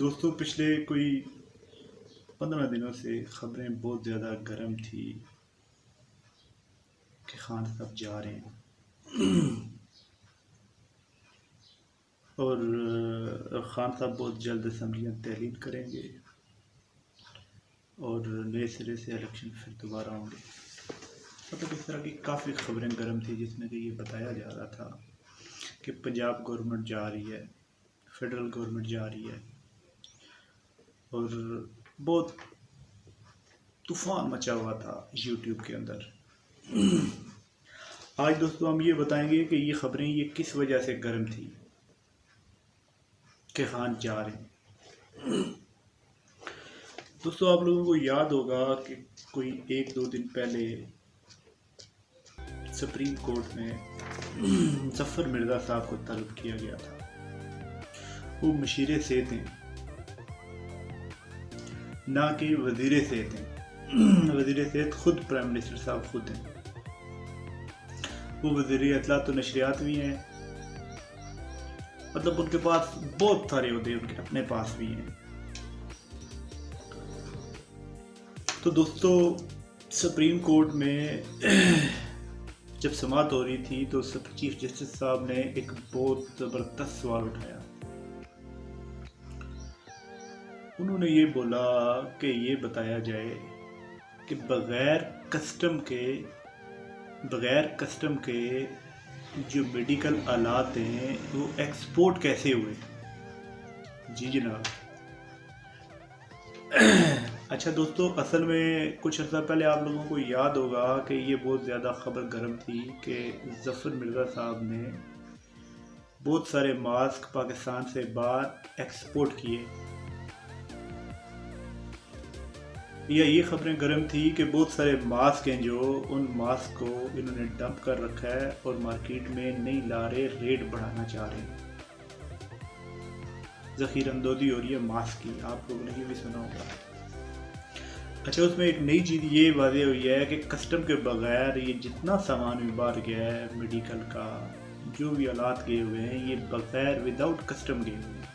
दोस्तों पिछले कोई 15 दिनों से खबरें बहुत ज़्यादा गर्म थी कि खान साहब जा रहे हैं और खान साहब बहुत जल्द असम्बलियाँ तहलील करेंगे और नए सिरे से इलेक्शन फिर दोबारा होंगे। मतलब इस तरह की काफ़ी खबरें गर्म थी जिसमें कि ये बताया जा रहा था कि पंजाब गवर्नमेंट जा रही है, फेडरल गवर्नमेंट जा रही है और बहुत तूफ़ान मचा हुआ था यूट्यूब के अंदर। आज दोस्तों हम ये बताएंगे कि ये खबरें ये किस वजह से गर्म थी कि खान जा रहे हैं। दोस्तों आप लोगों को याद होगा कि कोई 1-2 दिन पहले सुप्रीम कोर्ट में जफर मिर्ज़ा साहब को तलब किया गया था। वो मशीर सेहत हैं, ना कि वजीर सेहत हैं। वजीर सेहत खुद प्राइम मिनिस्टर साहब खुद हैं। वो वज़ीर इत्तलात व नशरियात भी हैं, मतलब उनके पास बहुत सारे ओहदे उनके अपने पास भी हैं। तो दोस्तों सुप्रीम कोर्ट में जब समाअत हो रही थी तो चीफ जस्टिस साहब ने एक बहुत ज़बरदस्त सवाल उठाया। उन्होंने ये बोला कि ये बताया जाए कि बग़ैर कस्टम के जो मेडिकल आलात हैं वो एक्सपोर्ट कैसे हुए। जी जनाब। अच्छा दोस्तों, असल में कुछ अर्सा पहले आप लोगों को याद होगा कि ये बहुत ज़्यादा खबर गर्म थी कि जफर मिर्ज़ा साहब ने बहुत सारे मास्क पाकिस्तान से बाहर एक्सपोर्ट किए, या ये खबरें गर्म थी कि बहुत सारे मास्क हैं जो उन मास्क को इन्होंने डंप कर रखा है और मार्केट में नहीं ला रहे, रेट बढ़ाना चाह रहे हैं। ज़ख़ीरअंदोज़ी हो रही है मास्क की, आप लोगों ने ये भी सुना होगा। अच्छा, उसमें एक नई चीज़ ये वाज़ेह हुई है कि कस्टम के बगैर ये जितना सामान भी बाहर गया है, मेडिकल का जो भी आलात गए हुए हैं, ये बगैर विदाउट कस्टम गए हुए हैं।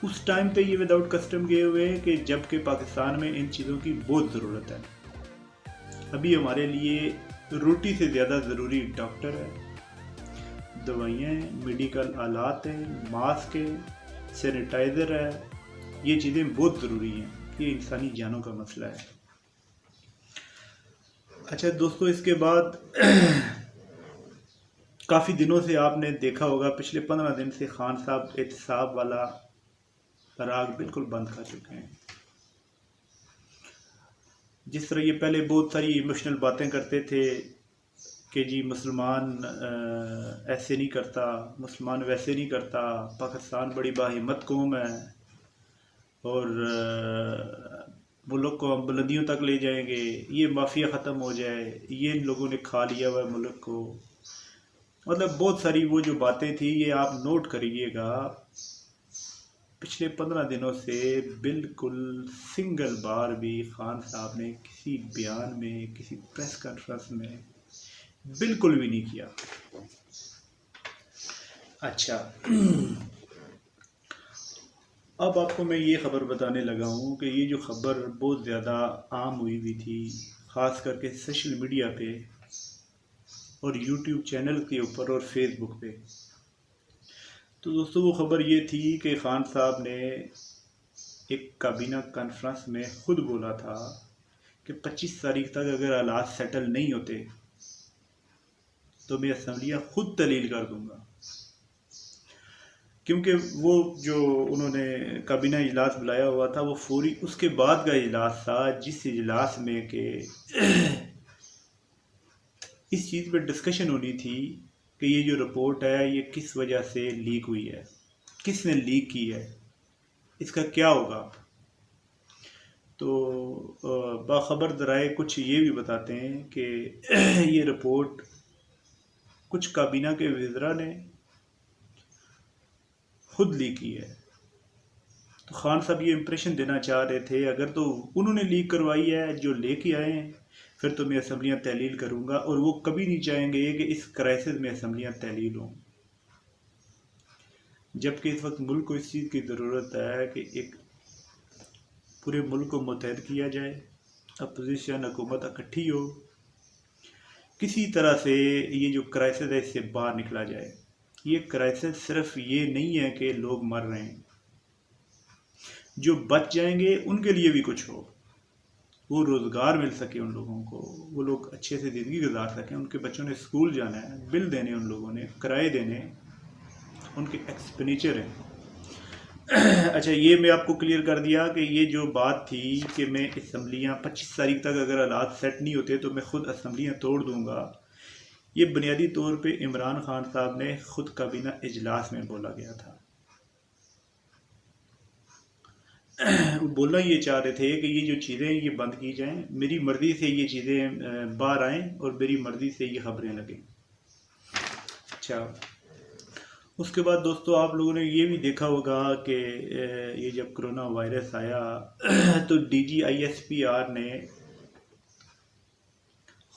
उस टाइम पे ये विदाउट कस्टम गए हुए हैं कि जबकि पाकिस्तान में इन चीज़ों की बहुत ज़रूरत है। अभी हमारे लिए रोटी से ज़्यादा ज़रूरी डॉक्टर है, दवाइयाँ हैं, मेडिकल आलात हैं, मास्क है, सैनिटाइज़र है। ये चीज़ें बहुत ज़रूरी हैं, ये इंसानी जानों का मसला है। अच्छा दोस्तों, इसके बाद काफ़ी दिनों से आपने देखा होगा, पिछले 15 दिन से खान साहब एहतसाब वाला राग बिल्कुल बंद कर चुके हैं। जिस तरह ये पहले बहुत सारी इमोशनल बातें करते थे कि जी मुसलमान ऐसे नहीं करता, मुसलमान वैसे नहीं करता, पाकिस्तान बड़ी बाहिम्मत कौम है और मुल्क को हम बुलंदियों तक ले जाएंगे, ये माफिया ख़त्म हो जाए, ये इन लोगों ने खा लिया हुआ है मुल्क को। मतलब बहुत सारी वो जो बातें थी, ये आप नोट करिएगा, पिछले 15 दिनों से बिल्कुल सिंगल बार भी खान साहब ने किसी बयान में, किसी प्रेस कॉन्फ्रेंस में बिल्कुल भी नहीं किया। अच्छा, अब आपको मैं ये ख़बर बताने लगा हूँ कि ये जो ख़बर बहुत ज़्यादा आम हुई थी, ख़ास करके सोशल मीडिया पे और यूट्यूब चैनल के ऊपर और फेसबुक पे। तो दोस्तों वो ख़बर ये थी कि खान साहब ने एक काबीना कॉन्फ्रेंस में ख़ुद बोला था कि 25 तारीख तक अगर हालात सेटल नहीं होते तो मैं असम्बलियाँ खुद तहलील कर दूंगा। क्योंकि वो जो उन्होंने काबीना इजलास बुलाया हुआ था वो फौरी उसके बाद का इजलास था, जिस इजलास में के इस चीज़ पर डिस्कशन होनी थी कि ये जो रिपोर्ट है ये किस वजह से लीक हुई है, किसने लीक की है, इसका क्या होगा। तो बाखबर ज़राए कुछ ये भी बताते हैं कि ये रिपोर्ट कुछ काबीना के वज़रा ने खुद लीक की है। तो खान साहब ये इम्प्रेशन देना चाह रहे थे, अगर तो उन्होंने लीक करवाई है, जो लेके आए हैं, फिर तो मैं असम्बलियाँ तहलील करूँगा, और वो कभी नहीं चाहेंगे कि इस क्राइसिस में असम्बलियाँ तहलील हों। जबकि इस वक्त मुल्क को इस चीज़ की ज़रूरत है कि एक पूरे मुल्क को मुतहद किया जाए, अपोजिशन हुकूमत इकट्ठी हो, किसी तरह से ये जो क्राइसिस है इससे बाहर निकला जाए। ये क्राइसिस सिर्फ ये नहीं है कि लोग मर रहे हैं, जो बच जाएंगे उनके लिए भी कुछ हो, वो रोज़गार मिल सके उन लोगों को, वो लोग अच्छे से ज़िंदगी गुजार सकें, उनके बच्चों ने स्कूल जाना है, बिल देने उन लोगों ने, किराए देने, उनके एक्सपेंडिचर हैं। अच्छा, ये मैं आपको क्लियर कर दिया कि ये जो बात थी कि मैं असम्बलियाँ 25 तारीख तक अगर हालात सेट नहीं होते तो मैं ख़ुद असम्बलियाँ तोड़ दूँगा, ये बुनियादी तौर पे इमरान खान साहब ने ख़ुद काबीना इजलास में बोला गया था। वो बोलना ये चाह रहे थे कि ये जो चीज़ें ये बंद की जाएं, मेरी मर्ज़ी से ये चीज़ें बाहर आएँ और मेरी मर्ज़ी से ये ख़बरें लगें। अच्छा, उसके बाद दोस्तों आप लोगों ने ये भी देखा होगा कि ये जब कोरोना वायरस आया तो DGISPR ने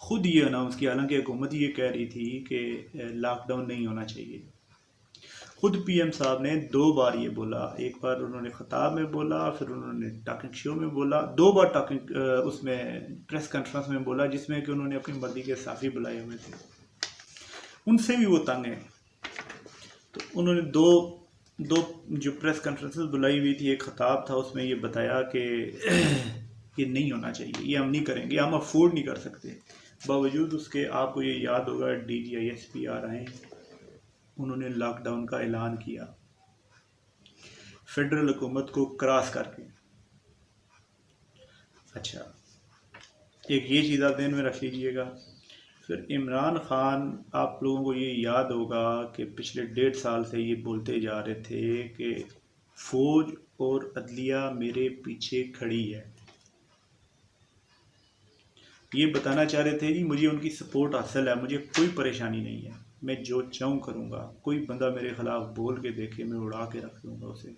ख़ुद ये अनाउंस किया, हालांकि हुकूमत ये कह रही थी कि लॉकडाउन नहीं होना चाहिए। खुद PM साहब ने 2 बार ये बोला, एक बार उन्होंने ख़ताब में बोला, फिर उन्होंने टॉकिंग शो में बोला, 2 बार टॉकिंग उसमें प्रेस कॉन्फ्रेंस में बोला, जिसमें कि उन्होंने अपनी मर्जी के साफ़ी बुलाए हुए थे, उनसे भी वो तंग है। तो उन्होंने दो जो प्रेस कॉन्फ्रेंसेस बुलाई हुई थी, एक ख़ताब था, उसमें ये बताया कि ये नहीं होना चाहिए, ये हम नहीं करेंगे, हम अफोर्ड नहीं कर सकते। बावजूद उसके आपको ये याद होगा DGISPR आए, उन्होंने लॉकडाउन का ऐलान किया फेडरल हुकूमत को क्रॉस करके। अच्छा, एक ये चीज़ आप ध्यान में रख लीजिएगा। फिर इमरान खान, आप लोगों को ये याद होगा कि पिछले 1.5 साल से ये बोलते जा रहे थे कि फ़ौज और अदलिया मेरे पीछे खड़ी है। ये बताना चाह रहे थे जी मुझे उनकी सपोर्ट हासिल है, मुझे कोई परेशानी नहीं है, मैं जो चाहूँ करूँगा, कोई बंदा मेरे ख़िलाफ़ बोल के देखे मैं उड़ा के रख दूँगा उसे।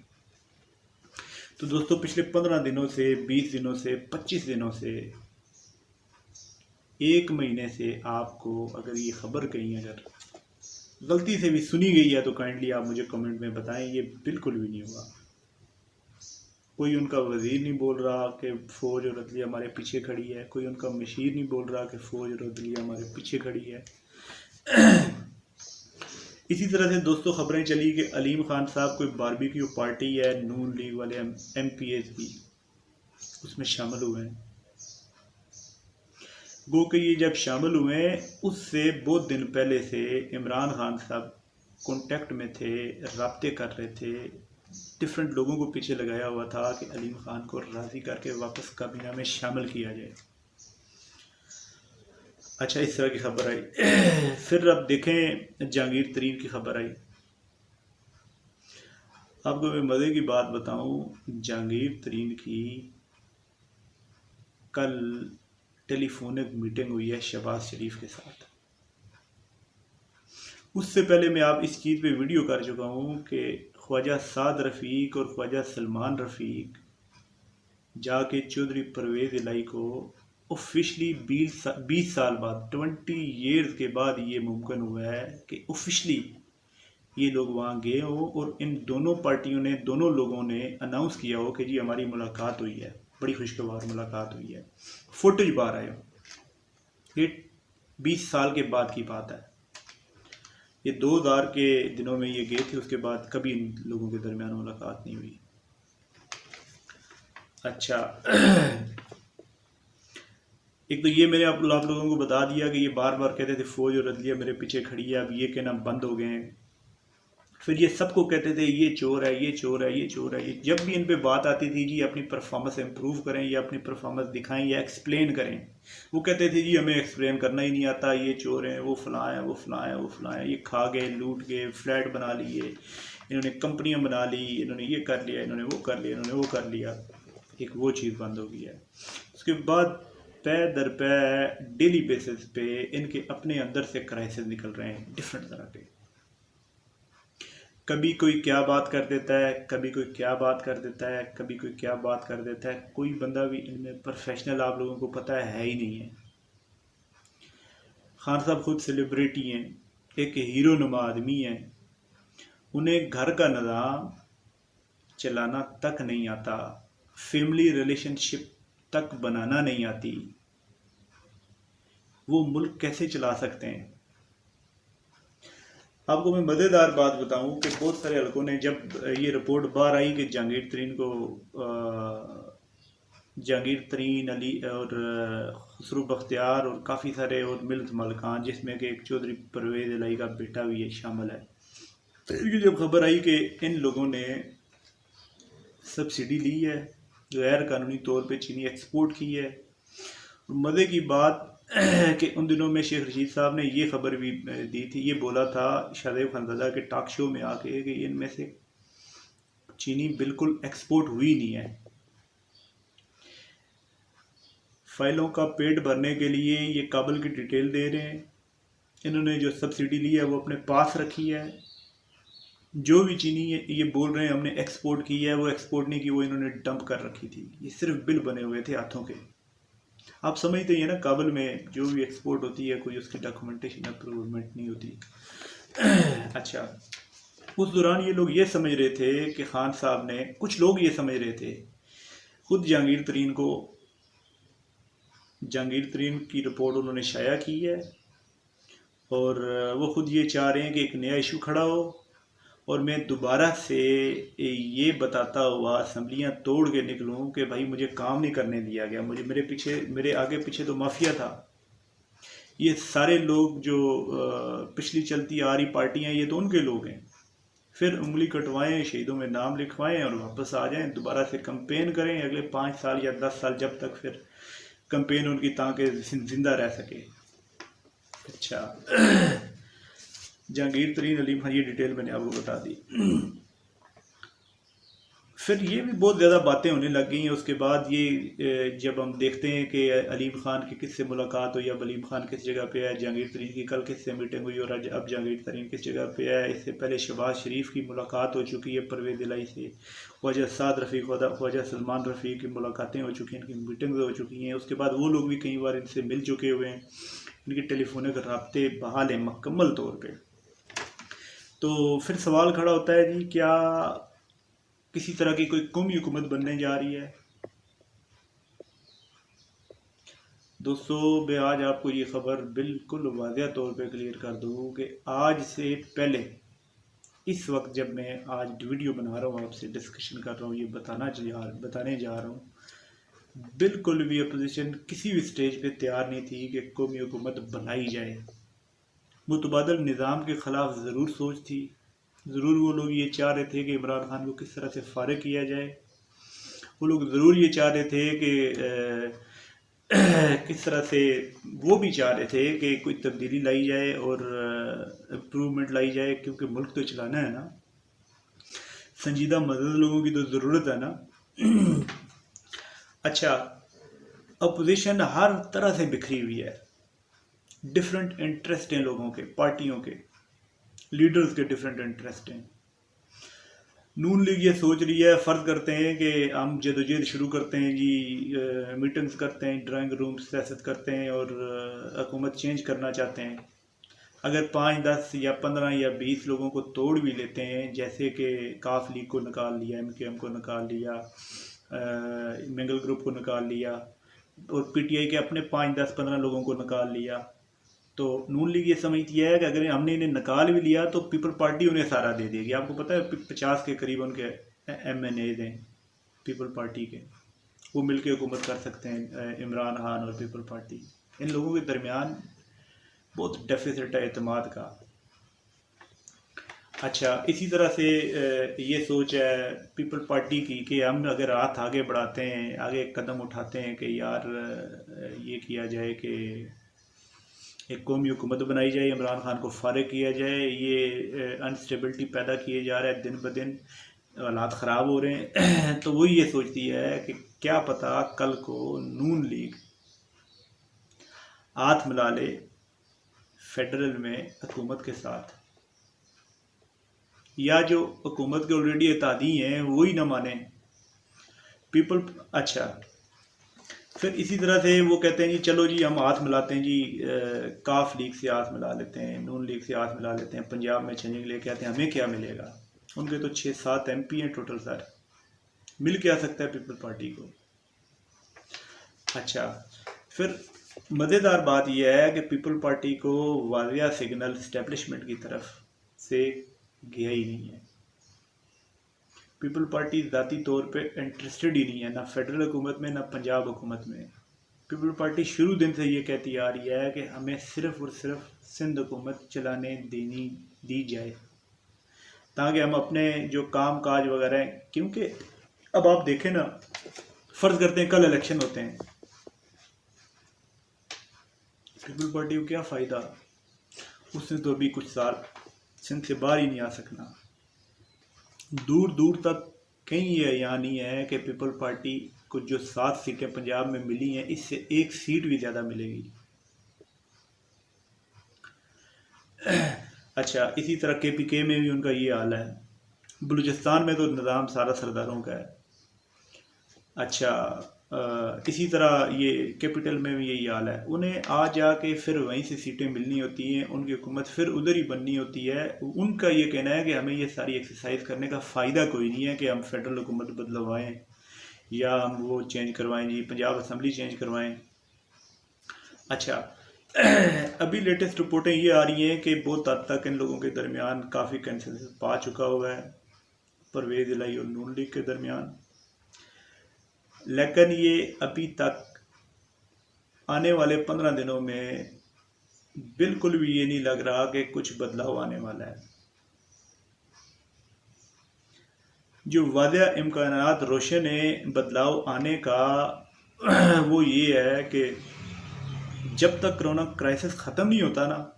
तो दोस्तों पिछले 15 दिनों से, 20 दिनों से, 25 दिनों से, 1 महीने से आपको अगर ये ख़बर कहीं अगर गलती से भी सुनी गई है तो काइंडली आप मुझे कमेंट में बताएं। ये बिल्कुल भी नहीं हुआ। कोई उनका वज़ीर नहीं बोल रहा कि फ़ौज और अदलिया हमारे पीछे खड़ी है, कोई उनका मशीर नहीं बोल रहा कि फ़ौज और अदलिया हमारे पीछे खड़ी है। इसी तरह से दोस्तों खबरें चली कि अलीम खान साहब कोई बारबेक्यू पार्टी है, नून लीग वाले MPs की उसमें शामिल हुए हैं। गो कि ये जब शामिल हुए उससे बहुत दिन पहले से इमरान खान साहब कॉन्टेक्ट में थे, राब्ते कर रहे थे, डिफरेंट लोगों को पीछे लगाया हुआ था कि अलीम खान को राज़ी करके वापस काबीना में शामिल किया जाए। अच्छा, इस तरह की खबर आई। फिर अब देखें जहांगीर तरीन की खबर आई। आपको मैं मज़े की बात बताऊं, जहांगीर तरीन की कल टेलीफोनिक मीटिंग हुई है शहबाज शरीफ के साथ। उससे पहले मैं आप इस चीज़ पे वीडियो कर चुका हूँ कि ख्वाजा साद रफ़ीक और ख्वाजा सलमान रफ़ीक जाके चौधरी परवेज़ इलाही को ऑफिशली 20 साल बाद, 20 ईयर्स के बाद ये मुमकिन हुआ है कि ऑफिशली ये लोग वहाँ गए हो और इन दोनों पार्टियों ने, दोनों लोगों ने अनाउंस किया हो कि जी हमारी मुलाकात हुई है, बड़ी खुशगवार मुलाकात हुई है, फुटेज बाहर आए हो। ये 20 साल के बाद की बात है। ये 2000 के दिनों में ये गए थे, उसके बाद कभी इन लोगों के दरमियान मुलाकात नहीं हुई। अच्छा, एक तो ये मैंने आप लोगों को बता दिया कि ये बार बार कहते थे फ़ौज और अदलिया मेरे पीछे खड़ी है, अब ये कहना बंद हो गए हैं। फिर ये सबको कहते थे ये चोर है, ये चोर है, ये चोर है। ये जब भी इन पे बात आती थी जी अपनी परफॉर्मेंस इम्प्रूव करें या अपनी परफॉर्मेंस दिखाएं या एक्सप्लेन करें, वो कहते थे जी हमें एक्सप्लेन करना ही नहीं आता, ये चोर हैं, वो फलां है, वो फलां है, वो फलां है, ये खा गए, लूट गए, फ्लैट बना लिए, इन्होंने कंपनियाँ बना ली, इन्होंने ये कर लिया, इन्होंने वो कर लिया, इन्होंने वो कर लिया। एक वो चीज़ बंद हो गई है। उसके बाद पै दर पै डेली बेसिस पे इनके अपने अंदर से क्राइसिस निकल रहे हैं डिफरेंट तरह के। कभी कोई क्या बात कर देता है, कभी कोई क्या बात कर देता है, कभी कोई क्या बात कर देता है। कोई बंदा भी इनमें प्रोफेशनल आप लोगों को पता है ही नहीं है। खान साहब खुद सेलिब्रिटी हैं, एक हीरो नुमा आदमी हैं, उन्हें घर का निज़ाम चलाना तक नहीं आता, फैमिली रिलेशनशिप तक बनाना नहीं आती, वो मुल्क कैसे चला सकते हैं? आपको मैं मज़ेदार बात बताऊं कि बहुत सारे हलकों ने जब ये रिपोर्ट बाहर आई कि जहांगीर तरीन को जहांगीर तरीन अली और खुसरू बख्तियार और काफ़ी सारे और मिल्क मलकान, जिसमें कि एक चौधरी परवेज़ इलाही का बेटा भी ये शामिल है, तो जब खबर आई कि इन लोगों ने सब्सिडी ली है, गैर कानूनी तौर पे चीनी एक्सपोर्ट की है। मज़े की बात कि उन दिनों में शेख रशीद साहब ने ये खबर भी दी थी, ये बोला था शादेब खानज़ादा के टॉक शो में आके कि इनमें से चीनी बिल्कुल एक्सपोर्ट हुई नहीं है। फाइलों का पेट भरने के लिए ये काबल की डिटेल दे रहे हैं। इन्होंने जो सब्सिडी ली है वो अपने पास रखी है। जो भी चीनी ये बोल रहे हैं हमने एक्सपोर्ट की है, वो एक्सपोर्ट नहीं की, वो इन्होंने डंप कर रखी थी। ये सिर्फ बिल बने हुए थे हाथों के। आप समझते हैं ना, काबल में जो भी एक्सपोर्ट होती है कोई उसकी डॉक्यूमेंटेशन अप्रूवमेंट नहीं होती। अच्छा, उस दौरान ये लोग ये समझ रहे थे कि खान साहब ने, कुछ लोग ये समझ रहे थे, खुद जहांगीर तरीन की रिपोर्ट उन्होंने शाया की है और वो खुद ये चाह रहे हैं कि एक नया इशू खड़ा हो और मैं दोबारा से ये बताता हुआ असम्बलियाँ तोड़ के निकलूँ कि भाई मुझे काम नहीं करने दिया गया, मेरे आगे पीछे तो माफिया था। ये सारे लोग जो पिछली चलती आ रही पार्टियाँ, ये तो उनके लोग हैं। फिर उंगली कटवाएं, शहीदों में नाम लिखवाएं और वापस आ जाएं, दोबारा से कंपेन करें अगले 5 साल या 10 साल, जब तक फिर कंपेन उनकी ताकि जिंदा रह सके। अच्छा, जहांगीर तरीन अली खान, ये डिटेल मैंने आपको बता दी। फिर ये भी बहुत ज़्यादा बातें होने लग गई हैं। उसके बाद ये जब हम देखते हैं कि अलीम खान की किससे मुलाकात हुई, अब अलीम खान किस जगह पे है, जहांगीर तरीन की कल किससे मीटिंग हुई और अब जहांगीर तरीन किस जगह पे है। इससे पहले शहबाज शरीफ की मुलाकात हो चुकी है परवेज़ इलाही से, ख्वाजा साद रफ़ीक, ख्वाजा सलमान रफ़ीक की मुलाकातें हो चुकी हैं, इनकी मीटिंग्स हो चुकी हैं। उसके बाद वो लोग भी कई बार इनसे मिल चुके हुए हैं, इनके टेलीफोनिक रब्ते बहाल हैं मुकम्मल तौर पर। तो फिर सवाल खड़ा होता है जी, क्या किसी तरह की कोई कौमी हुकूमत बनने जा रही है? दोस्तों, मैं आज आपको ये खबर बिल्कुल वाज़ेह तौर पे क्लियर कर दूँ कि आज से पहले, इस वक्त जब मैं आज वीडियो बना रहा हूँ, आपसे डिस्कशन कर रहा हूँ, ये बताने जा रहा हूँ, बिल्कुल भी अपोजिशन किसी भी स्टेज पे तैयार नहीं थी कि कौमी हुकूमत बनाई जाए। मुतबादल निज़ाम के ख़िलाफ़ ज़रूर सोच थी, ज़रूर वो लोग ये चाह रहे थे कि इमरान खान को किस तरह से फ़ारिग किया जाए। वो लोग ज़रूर ये चाह रहे थे कि किस तरह से, वो भी चाह रहे थे कि कोई तब्दीली लाई जाए और इम्प्रूवमेंट लाई जाए, क्योंकि मुल्क तो चलाना है ना, संजीदा मदद लोगों की तो ज़रूरत है ना। अच्छा, अपोजिशन हर तरह से बिखरी हुई है, डिफरेंट इंटरेस्ट हैं लोगों के, पार्टियों के, लीडर्स के डिफरेंट इंटरेस्ट हैं। नून लीग ये सोच रही है, फ़र्ज़ करते हैं कि हम जदोजहद शुरू करते हैं जी, मीटिंग्स करते हैं, ड्राइंग रूम सियासत करते हैं और हुकूमत चेंज करना चाहते हैं। अगर 5, 10 या 15 या 20 लोगों को तोड़ भी लेते हैं, जैसे कि काफ लीग को निकाल लिया, MKM को निकाल लिया, मंगल ग्रुप को निकाल लिया और PTI के अपने 5, 10, 15 लोगों को निकाल लिया, तो नून लीग ये समझती है कि अगर हमने इन्हें निकाल भी लिया तो पीपल पार्टी उन्हें सारा दे देगी। आपको पता है 50 के करीब उनके MNAs हैं पीपल पार्टी के, वो मिलकर हुकूमत कर सकते हैं, इमरान खान और पीपल पार्टी। इन लोगों के दरमियान बहुत डेफिसिट है एतमाद का। अच्छा, इसी तरह से ये सोच है पीपल पार्टी की कि हम अगर हाथ आगे बढ़ाते हैं, आगे कदम उठाते हैं कि यार ये किया जाए कि एक कौमी हुकूमत बनाई जाए, इमरान खान को फारिग किया जाए, ये अनस्टेबिलिटी पैदा किए जा रहा है, दिन ब दिन हालात ख़राब हो रहे हैं। तो वही ये सोचती है कि क्या पता कल को नून लीग हाथ मिला ले फेडरल में हुकूमत के साथ, या जो हुकूमत के ऑलरेडी इत्तेहादी हैं वही ना माने पीपल। अच्छा, फिर इसी तरह से वो कहते हैं जी चलो जी हम हाथ मिलाते हैं जी, काफ लीग से हाथ मिला लेते हैं, नून लीग से हाथ मिला लेते हैं, पंजाब में चेंजिंग लेके आते हैं, हमें क्या मिलेगा। उनके तो 6-7 MP हैं टोटल सर, मिल क्या सकता है पीपल पार्टी को। अच्छा, फिर मज़ेदार बात यह है कि पीपल पार्टी को वाज़िया सिग्नल इस्टेब्लिशमेंट की तरफ से गया ही नहीं है। पीपल पार्टी ज़ाती तौर पे इंटरेस्टेड ही नहीं है, ना फेडरल हुकूमत में ना पंजाब हुकूमत में। पीपल पार्टी शुरू दिन से ये कहती आ रही है कि हमें सिर्फ़ और सिर्फ सिंध हुकूमत चलाने दी जाए, ताकि हम अपने जो काम काज वगैरह हैं, क्योंकि अब आप देखें ना, फ़र्ज़ करते हैं कल इलेक्शन होते हैं, पीपल पार्टी को क्या फ़ायदा, उसने तो अभी कुछ साल सिंध से बाहर ही नहीं आ सकना। दूर दूर तक कहीं ये यहाँ नहीं है कि पीपल पार्टी को जो 7 सीटें पंजाब में मिली हैं, इससे 1 सीट भी ज़्यादा मिलेगी। अच्छा, इसी तरह KPK में भी उनका ये हाल है। बलूचिस्तान में तो निज़ाम सारा सरदारों का है। अच्छा, इसी तरह ये कैपिटल में भी यही हाल है। उन्हें आ जाके फिर वहीं से सीटें मिलनी होती हैं, उनकी हुकूमत फिर उधर ही बननी होती है। उनका ये कहना है कि हमें ये सारी एक्सरसाइज करने का फ़ायदा कोई नहीं है कि हम फेडरल हुकूमत बदलवाएँ या हम वो चेंज करवाएं जी, पंजाब असम्बली चेंज करवाएं। अच्छा, अभी लेटेस्ट रिपोर्टें ये आ रही हैं कि बहुत हद तक इन लोगों के दरमियान काफ़ी कंसेंसस पा चुका हुआ है, परवेज़ इलाही और नून लीग के दरमियान, लेकिन ये अभी तक आने वाले 15 दिनों में बिल्कुल भी ये नहीं लग रहा कि कुछ बदलाव आने वाला है। जो वाज़िया इम्कानात रोशन है बदलाव आने का वो ये है कि जब तक कोरोना क्राइसिस ख़त्म नहीं होता ना,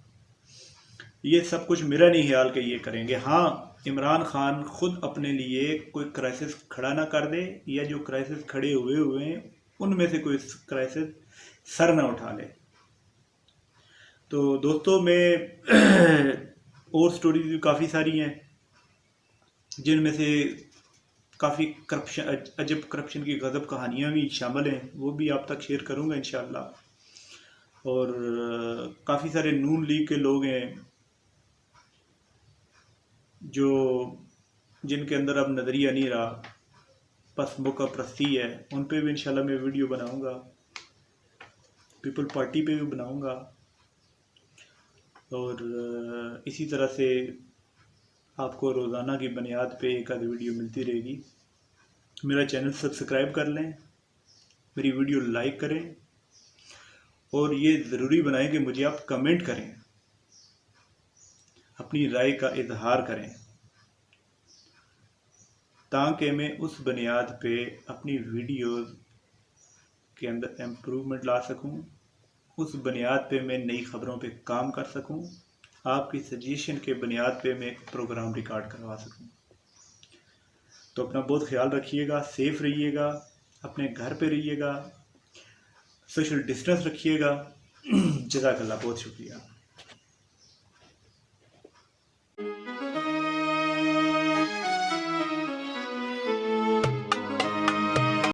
ये सब कुछ मेरा नहीं ख्याल कि ये करेंगे। हाँ, इमरान खान खुद अपने लिए कोई क्राइसिस खड़ा ना कर दे, या जो क्राइसिस खड़े हुए हैं उनमें से कोई क्राइसिस सर ना उठा ले। तो दोस्तों, मैं और स्टोरीज भी काफ़ी सारी हैं जिनमें से काफ़ी करप्शन, अजब करप्शन की गज़ब कहानियाँ भी शामिल हैं, वो भी आप तक शेयर करूँगा इंशाअल्लाह। और काफ़ी सारे नून लीग के लोग हैं जो जिनके अंदर अब नज़रिया नहीं रहा, बस मौका प्रस्ती है, उन पे भी इंशाल्लाह मैं वीडियो बनाऊंगा, पीपल पार्टी पे भी बनाऊंगा। और इसी तरह से आपको रोज़ाना की बुनियाद पे एक आधी वीडियो मिलती रहेगी। मेरा चैनल सब्सक्राइब कर लें, मेरी वीडियो लाइक करें, और ये ज़रूरी बनाएं कि मुझे आप कमेंट करें, अपनी राय का इजहार करें, ताकि मैं उस बुनियाद पे अपनी वीडियोस के अंदर इम्प्रूवमेंट ला सकूं, उस बुनियाद पे मैं नई ख़बरों पे काम कर सकूं, आपकी सजेशन के बुनियाद पे मैं एक प्रोग्राम रिकॉर्ड करवा सकूं। तो अपना बहुत ख्याल रखिएगा, सेफ़ रहिएगा, अपने घर पे रहिएगा, सोशल डिस्टेंस रखिएगा। जज़ाकल्लाह, बहुत शुक्रिया।